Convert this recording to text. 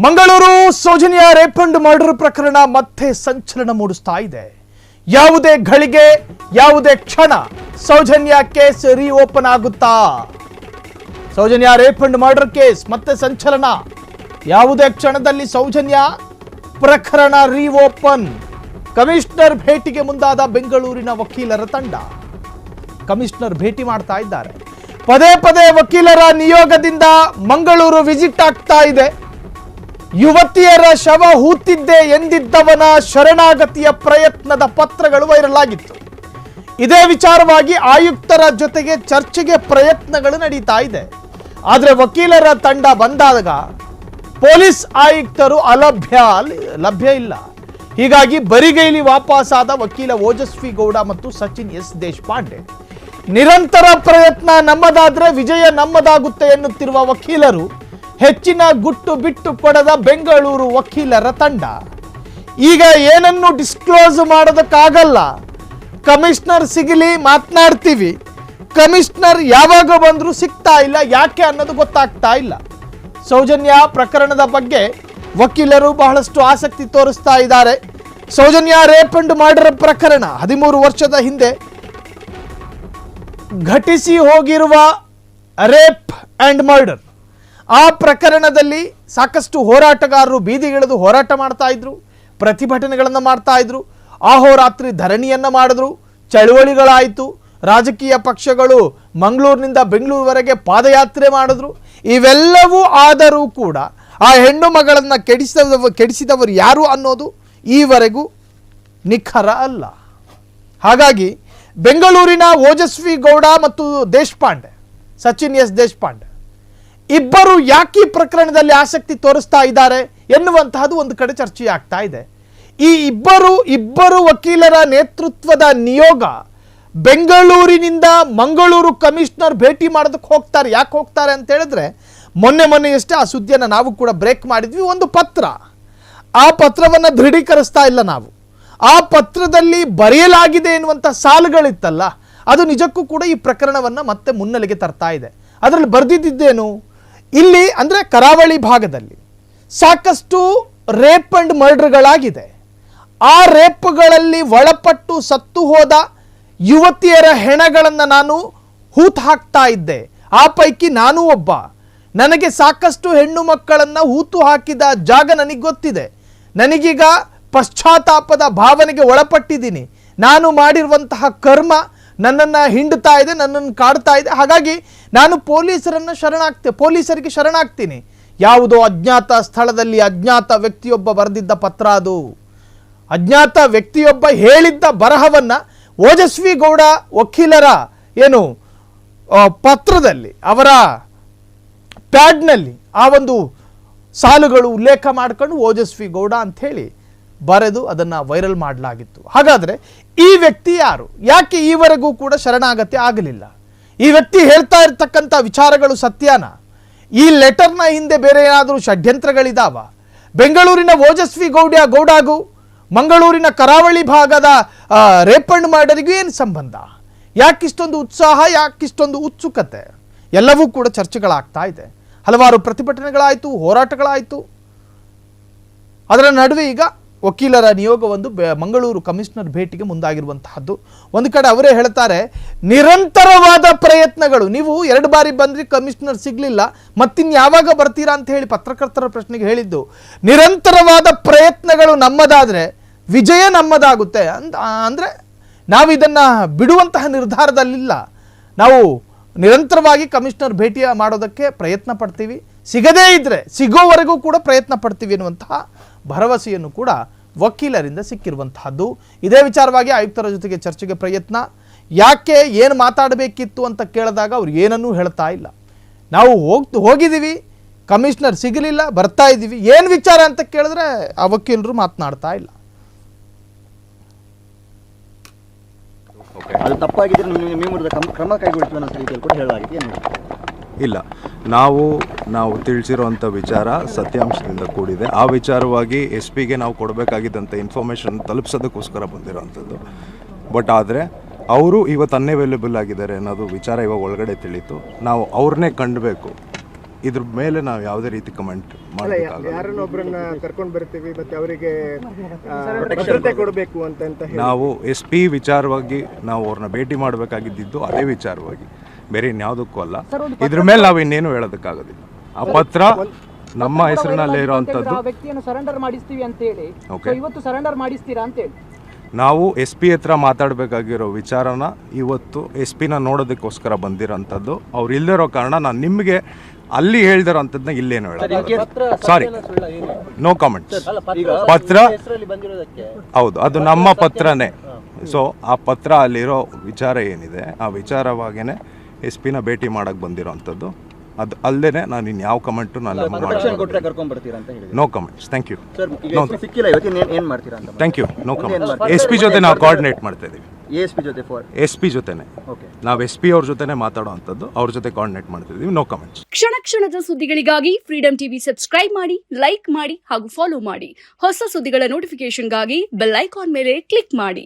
Mangaluru Soujanya rape and murder ಪ್ರಕರಣ ಮತ್ತೆ ಸಂಚಲನ ಮೂಡಿಸ್ತಾ ಇದೆ. ಯಾವುದೇ ಘಳಿಗೆ ಯಾವುದೇ ಕ್ಷಣ ಸೌಜನ್ಯ ಕೇಸ್ ರೀಓಪನ್ ಆಗುತ್ತಾ? Soujanya rape and murder case ಮತ್ತೆ ಸಂಚಲನ. ಯಾವುದೇ ಕ್ಷಣದಲ್ಲಿ ಸೌಜನ್ಯ ಪ್ರಕರಣ ರೀಓಪನ್. ಕಮಿಷನರ್ ಭೇಟಿಗೆ ಮುಂದಾದ ಬೆಂಗಳೂರಿನ ವಕೀಲರ ತಂಡ. ಕಮಿಷನರ್ ಭೇಟಿ ಮಾಡ್ತಾ ಇದ್ದಾರೆ. ಪದೇ ಪದೇ ವಕೀಲರ ನಿಯೋಗದಿಂದ ಮಂಗಳೂರು ವಿಸಿಟ್ ಆಗ್ತಾ ಇದೆ. ಯುವತಿಯರ ಶವ ಹೂತಿದ್ದೆ ಎಂದಿದ್ದವನ ಶರಣಾಗತಿಯ ಪ್ರಯತ್ನದ ಪತ್ರಗಳು ವೈರಲ್ ಆಗಿತ್ತು. ಇದೇ ವಿಚಾರವಾಗಿ ಆಯುಕ್ತರ ಜೊತೆಗೆ ಚರ್ಚೆಗೆ ಪ್ರಯತ್ನಗಳು ನಡೀತಾ ಇದೆ. ಆದರೆ ವಕೀಲರ ತಂಡ ಬಂದಾಗ ಪೊಲೀಸ್ ಆಯುಕ್ತರು ಲಭ್ಯ ಇಲ್ಲ. ಹೀಗಾಗಿ ಬರಿಗೈಲಿ ವಾಪಸ್ಸಾದ ವಕೀಲ ಓಜಸ್ವಿ ಗೌಡ ಮತ್ತು ಸಚಿನ್ ಎಸ್ ದೇಶಪಾಂಡೆ. ನಿರಂತರ ಪ್ರಯತ್ನ ನಮ್ಮದಾದ್ರೆ ವಿಜಯ ನಮ್ಮದಾಗುತ್ತೆ ಎನ್ನುತ್ತಿರುವ ವಕೀಲರು ಹೆಚ್ಚಿನ ಗುಟ್ಟು ಬಿಟ್ಟು ಕೊಡದ ಬೆಂಗಳೂರು ವಕೀಲರ ತಂಡ. ಈಗ ಏನನ್ನು ಡಿಸ್ಕ್ಲೋಸ್ ಮಾಡೋದಕ್ಕಾಗಲ್ಲ. ಕಮಿಷನರ್ ಸಿಗಲಿ ಮಾತನಾಡ್ತೀವಿ, ಕಮಿಷನರ್ ಯಾವಾಗ ಬಂದರೂ ಸಿಗ್ತಾ ಇಲ್ಲ. ಯಾಕೆ ಅನ್ನೋದು ಗೊತ್ತಾಗ್ತಾ ಇಲ್ಲ. ಸೌಜನ್ಯ ಪ್ರಕರಣದ ಬಗ್ಗೆ ವಕೀಲರು ಬಹಳಷ್ಟು ಆಸಕ್ತಿ ತೋರಿಸ್ತಾ ಇದ್ದಾರೆ. ಸೌಜನ್ಯ ರೇಪ್ ಅಂಡ್ ಮರ್ಡರ್ ಪ್ರಕರಣ 13 ವರ್ಷದ ಹಿಂದೆ ಘಟಿಸಿ ಹೋಗಿರುವ ರೇಪ್ ಅಂಡ್ ಮರ್ಡರ್, ಆ ಪ್ರಕರಣದಲ್ಲಿ ಸಾಕಷ್ಟು ಹೋರಾಟಗಾರರು ಬೀದಿಗಿಳಿದು ಹೋರಾಟ ಮಾಡ್ತಾ ಇದ್ರು, ಪ್ರತಿಭಟನೆಗಳನ್ನು ಮಾಡ್ತಾ ಇದ್ರು, ಅಹೋರಾತ್ರಿ ಧರಣಿಯನ್ನು ಮಾಡಿದ್ರು, ಚಳುವಳಿಗಳಾಯಿತು. ರಾಜಕೀಯ ಪಕ್ಷಗಳು ಮಂಗಳೂರಿನಿಂದ ಬೆಂಗಳೂರುವರೆಗೆ ಪಾದಯಾತ್ರೆ ಮಾಡಿದ್ರು. ಇವೆಲ್ಲವೂ ಆದರೂ ಕೂಡ ಆ ಹೆಣ್ಣು ಮಗಳನ್ನು ಕೆಡಿಸಿದವರು ಯಾರು ಅನ್ನೋದು ಈವರೆಗೂ ನಿಖರ ಅಲ್ಲ. ಹಾಗಾಗಿ ಬೆಂಗಳೂರಿನ ಓಜಸ್ವಿ ಗೌಡ ಮತ್ತು ದೇಶಪಾಂಡೆ, ಸಚಿನ್ ಎಸ್ ದೇಶಪಾಂಡೆ ಇಬ್ಬರು ಯಾಕೆ ಈ ಪ್ರಕರಣದಲ್ಲಿ ಆಸಕ್ತಿ ತೋರಿಸ್ತಾ ಇದ್ದಾರೆ ಎನ್ನುವಂತಹದ್ದು ಒಂದು ಕಡೆ ಚರ್ಚೆ ಆಗ್ತಾ ಇದೆ. ಈ ಇಬ್ಬರು ವಕೀಲರ ನೇತೃತ್ವದ ನಿಯೋಗ ಬೆಂಗಳೂರಿನಿಂದ ಮಂಗಳೂರು ಕಮಿಷನರ್ ಭೇಟಿ ಮಾಡೋದಕ್ಕೆ ಹೋಗ್ತಾರೆ. ಯಾಕೆ ಹೋಗ್ತಾರೆ ಅಂತ ಹೇಳಿದ್ರೆ, ಮೊನ್ನೆಯಷ್ಟೇ ಆ ಸುದ್ದಿಯನ್ನು ನಾವು ಕೂಡ ಬ್ರೇಕ್ ಮಾಡಿದ್ವಿ. ಒಂದು ಪತ್ರ, ಆ ಪತ್ರವನ್ನು ದೃಢೀಕರಿಸ್ತಾ ಇಲ್ಲ ನಾವು. ಆ ಪತ್ರದಲ್ಲಿ ಬರೆಯಲಾಗಿದೆ ಎನ್ನುವಂಥ ಸಾಲುಗಳಿತ್ತಲ್ಲ, ಅದು ನಿಜಕ್ಕೂ ಕೂಡ ಈ ಪ್ರಕರಣವನ್ನು ಮತ್ತೆ ಮುನ್ನೆಲೆಗೆ ತರ್ತಾ ಇದೆ. ಅದರಲ್ಲಿ ಬರೆದಿದ್ದೇನು, ಇಲ್ಲಿ ಅಂದರೆ ಕರಾವಳಿ ಭಾಗದಲ್ಲಿ ಸಾಕಷ್ಟು ರೇಪ್ ಅಂಡ್ ಮರ್ಡರ್ಗಳಾಗಿದೆ. ಆ ರೇಪ್ಗಳಲ್ಲಿ ಒಳಪಟ್ಟು ಸತ್ತು ಹೋದ ಯುವತಿಯರ ಹೆಣಗಳನ್ನು ನಾನು ಹೂತು ಹಾಕ್ತಾ ಇದ್ದೆ. ಆ ಪೈಕಿ ನಾನೂ ಒಬ್ಬ. ನನಗೆ ಸಾಕಷ್ಟು ಹೆಣ್ಣು ಮಕ್ಕಳನ್ನು ಹೂತು ಹಾಕಿದ ಜಾಗ ನನಗೆ ಗೊತ್ತಿದೆ. ನನಗೀಗ ಪಶ್ಚಾತ್ತಾಪದ ಭಾವನೆಗೆ ಒಳಪಟ್ಟಿದ್ದೀನಿ. ನಾನು ಮಾಡಿರುವಂತಹ ಕರ್ಮ ನನ್ನನ್ನು ಹಿಂಡ್ತಾ ಇದೆ, ನನ್ನನ್ನು ಕಾಡ್ತಾ ಇದೆ. ಹಾಗಾಗಿ ನಾನು ಪೊಲೀಸರಿಗೆ ಶರಣಾಗ್ತೀನಿ. ಯಾವುದೋ ಅಜ್ಞಾತ ಸ್ಥಳದಲ್ಲಿ ಅಜ್ಞಾತ ವ್ಯಕ್ತಿಯೊಬ್ಬ ಬರೆದಿದ್ದ ಪತ್ರ ಅದು. ಅಜ್ಞಾತ ವ್ಯಕ್ತಿಯೊಬ್ಬ ಹೇಳಿದ್ದ ಬರಹವನ್ನು ಓಜಸ್ವಿ ಗೌಡ ವಕೀಲರ ಪತ್ರದಲ್ಲಿ, ಅವರ ಪ್ಯಾಡ್ನಲ್ಲಿ ಆ ಒಂದು ಸಾಲುಗಳು ಉಲ್ಲೇಖ ಮಾಡ್ಕೊಂಡು ಓಜಸ್ವಿ ಗೌಡ ಅಂಥೇಳಿ ಬರೆದು ಅದನ್ನು ವೈರಲ್ ಮಾಡಲಾಗಿತ್ತು. ಹಾಗಾದರೆ ಈ ವ್ಯಕ್ತಿ ಯಾರು? ಯಾಕೆ ಈವರೆಗೂ ಕೂಡ ಶರಣಾಗತಿ ಆಗಲಿಲ್ಲ? ಈ ವ್ಯಕ್ತಿ ಹೇಳ್ತಾ ಇರ್ತಕ್ಕಂಥ ವಿಚಾರಗಳು ಸತ್ಯನ? ಈ ಲೆಟರ್ನ ಹಿಂದೆ ಬೇರೆ ಏನಾದರೂ ಷಡ್ಯಂತ್ರಗಳಿದಾವ? ಬೆಂಗಳೂರಿನ ಓಜಸ್ವಿ ಗೌಡಗೂ ಮಂಗಳೂರಿನ ಕರಾವಳಿ ಭಾಗದ ರೇಪ್ ಅಂಡ್ ಮರ್ಡರ್ಗೂ ಏನು ಸಂಬಂಧ? ಯಾಕಿಷ್ಟೊಂದು ಉತ್ಸಾಹ, ಯಾಕಿಷ್ಟೊಂದು ಉತ್ಸುಕತೆ? ಎಲ್ಲವೂ ಕೂಡ ಚರ್ಚೆಗಳಾಗ್ತಾ ಇದೆ. ಹಲವಾರು ಪ್ರತಿಭಟನೆಗಳಾಯಿತು, ಹೋರಾಟಗಳಾಯಿತು. ಅದರ ನಡುವೆ ಈಗ ವಕೀಲರ ನಿಯೋಗವೊಂದು ಮಂಗಳೂರು ಕಮಿಷನರ್ ಭೇಟಿಗೆ ಮುಂದಾಗಿರುವಂತಹದ್ದು. ಒಂದು ಕಡೆ ಅವರೇ ಹೇಳ್ತಾರೆ, ನಿರಂತರವಾದ ಪ್ರಯತ್ನಗಳು. ನೀವು 2 ಬಾರಿ ಬಂದ್ರಿ, ಕಮಿಷನರ್ ಸಿಗಲಿಲ್ಲ, ಮತ್ತಿನ್ಯಾವಾಗ ಬರ್ತೀರಾ ಅಂತ ಹೇಳಿ ಪತ್ರಕರ್ತರ ಪ್ರಶ್ನೆಗೆ ಹೇಳಿದ್ದು. ನಿರಂತರವಾದ ಪ್ರಯತ್ನಗಳು ನಮ್ಮದಾದರೆ ವಿಜಯ ನಮ್ಮದಾಗುತ್ತೆ ಅಂದರೆ ನಾವು ಇದನ್ನು ಬಿಡುವಂತಹ ನಿರ್ಧಾರದಲ್ಲಿಲ್ಲ. ನಾವು ನಿರಂತರವಾಗಿ ಕಮಿಷನರ್ ಭೇಟಿ ಮಾಡೋದಕ್ಕೆ ಪ್ರಯತ್ನ ಪಡ್ತೀವಿ. ಸಿಗದೇ ಇದ್ದರೆ ಸಿಗೋವರೆಗೂ ಕೂಡ ಪ್ರಯತ್ನ ಪಡ್ತೀವಿ ಎನ್ನುವಂತಹ ಭರವಸೆಯನ್ನು ಕೂಡ ವಕೀಲರಿಂದ ಸಿಕ್ಕಿರುವಂತಹದ್ದು. ಇದೇ ವಿಚಾರವಾಗಿ ಆಯುಕ್ತರ ಜೊತೆಗೆ ಚರ್ಚೆಗೆ ಪ್ರಯತ್ನ. ಯಾಕೆ ಏನು ಮಾತಾಡಬೇಕಿತ್ತು ಅಂತ ಕೇಳಿದಾಗ ಅವ್ರು ಏನನ್ನೂ ಹೇಳ್ತಾ ಇಲ್ಲ. ನಾವು ಹೋಗಿದ್ದೀವಿ, ಕಮಿಷನರ್ ಸಿಗಲಿಲ್ಲ, ಬರ್ತಾ ಇದ್ದೀವಿ, ಏನು ವಿಚಾರ ಅಂತ ಕೇಳಿದ್ರೆ ಆ ವಕೀಲರು ಮಾತನಾಡ್ತಾ ಇಲ್ಲ. ಅದು ತಪ್ಪಾಗಿದ್ರೆ ಕ್ರಮ ಕೈಗೊಳ್ಳುವ ರೀತಿಯಲ್ಲಿ ಕೂಡ ಹೇಳಲಾಗಿದೆ. ಇಲ್ಲ, ನಾವು ತಿಳಿಸಿರುವಂಥ ವಿಚಾರ ಸತ್ಯಾಂಶದಿಂದ ಕೂಡಿದೆ. ಆ ವಿಚಾರವಾಗಿ SP ಗೆ ನಾವು ಕೊಡಬೇಕಾಗಿದ್ದಂಥ ಇನ್ಫಾರ್ಮೇಷನ್ ತಲುಪಿಸೋದಕ್ಕೋಸ್ಕರ ಬಂದಿರೋವಂಥದ್ದು. ಬಟ್ ಆದರೆ ಅವರು ಇವತ್ತು ಅನ್ಅವೈಲೇಬಲ್ ಆಗಿದ್ದಾರೆ ಅನ್ನೋದು ವಿಚಾರ ಇವಾಗ ಒಳಗಡೆ ತಿಳಿತು. ನಾವು ಅವ್ರನ್ನೇ ಕಂಡಬೇಕು. ಇದ್ರ ಮೇಲೆ ನಾವು ಯಾವುದೇ ರೀತಿ ಕಮೆಂಟ್ ಮಾಡಬೇಕಾಗಲ್ಲ. ಯಾರನ್ನೊಬ್ಬರನ್ನ ಕರ್ಕೊಂಡು ಬರ್ತೀವಿ ಮತ್ತೆ ಅವರಿಗೆ ಭದ್ರತೆ ಕೊಡಬೇಕು ಅಂತ ಹೇಳಿ ನಾವು SP ವಿಚಾರವಾಗಿ ನಾವು ಅವ್ರನ್ನ ಭೇಟಿ ಮಾಡಬೇಕಾಗಿದ್ದು ಅದೇ ವಿಚಾರವಾಗಿ, ಬೇರೆ ಇನ್ಯಾವುದಕ್ಕೂ ಅಲ್ಲ. ಇದ್ರ ಮೇಲೆ ನಾವು ಇನ್ನೇನು ಹೇಳೋದಕ್ಕಾಗೋದಿಲ್ಲ. ಆ ಪತ್ರ ನಮ್ಮ ಹೆಸರಿನಲ್ಲೇ ಇರೋವಂಥದ್ದು. ವ್ಯಕ್ತಿಯನ್ನು ಸರೆಂಡರ್ ಮಾಡಿಸ್ತೀವಿ ಅಂತ ಹೇಳಿ ಇವತ್ತು ಸರೆಂಡರ್ ಮಾಡಿಸ್ತೀರಾ ಅಂತ ಹೇಳಿ ನಾವು SP ಹತ್ರ ಮಾತಾಡಬೇಕಾಗಿರೋ ವಿಚಾರನ ಇವತ್ತು SP ನ ನೋಡೋದಕ್ಕೋಸ್ಕರ ಬಂದಿರೋಂಥದ್ದು. ಅವ್ರು ಇಲ್ಲದಿರೋ ಕಾರಣ ನಾನು ನಿಮಗೆ ಅಲ್ಲಿ ಹೇಳ್ದಿರೋಂಥದ್ದನ್ನ ಇಲ್ಲೇನು ಹೇಳೋದು. ಸಾರಿ, ನೋ ಕಮೆಂಟ್ಸ್. ಪತ್ರ ಹೌದು, ಅದು ನಮ್ಮ ಪತ್ರನೇ. ಸೊ ಆ ಪತ್ರ ಅಲ್ಲಿರೋ ವಿಚಾರ ಏನಿದೆ ಆ ವಿಚಾರವಾಗೇನೆ SP ನ ಭೇಟಿ ಮಾಡಕ್ಕೆ ಬಂದಿರೋಂಥದ್ದು. ಅದು ಅಲ್ಲದೆ ನಾನು ಇನ್ಯಾವ ಕಮೆಂಟು ನಾನು ಕೊಟ್ಟರೆ ಕರ್ಕೊಂಡು ಬರ್ತೀರಾ ಅಂತ ಹೇಳಿ. No comments. Thank you. Sir ಈಗ ಸಿಕ್ಕಿಲ್ಲ, ಇವತ್ತು ಏನು ಮಾಡ್ತೀರಾ ಅಂತ. Thank you. No comments. SP ಜೊತೆ ನಾವು ಕೋಆರ್ಡಿನೇಟ್ ಮಾಡ್ತಾ ಇದ್ದೀವಿ. ASP ಜೊತೆ SP ಜೊತೆನೆ ಓಕೆ, ನಾವು SP ಅವ್ರ ಜೊತೆನೆ ಮಾತಾಡೋ ಅಂಥದ್ದು, ಅವ್ರ ಜೊತೆ ಕೋಆರ್ಡಿನೇಟ್ ಮಾಡ್ತಿದ್ದೀವಿ. No comments. ಕ್ಷಣ ಕ್ಷಣದ ಸುದ್ದಿಗಳಿಗಾಗಿ ಫ್ರೀಡಂ ಟಿವಿ ಸಬ್ಸ್ಕ್ರೈಬ್ ಮಾಡಿ, ಲೈಕ್ ಮಾಡಿ ಹಾಗೂ ಫಾಲೋ ಮಾಡಿ. ಹೊಸ ಸುದ್ದಿಗಳ ನೋಟಿಫಿಕೇಶನ್ಗಾಗಿ ಬೆಲ್ ಐಕಾನ್ ಮೇಲೆ ಕ್ಲಿಕ್ ಮಾಡಿ.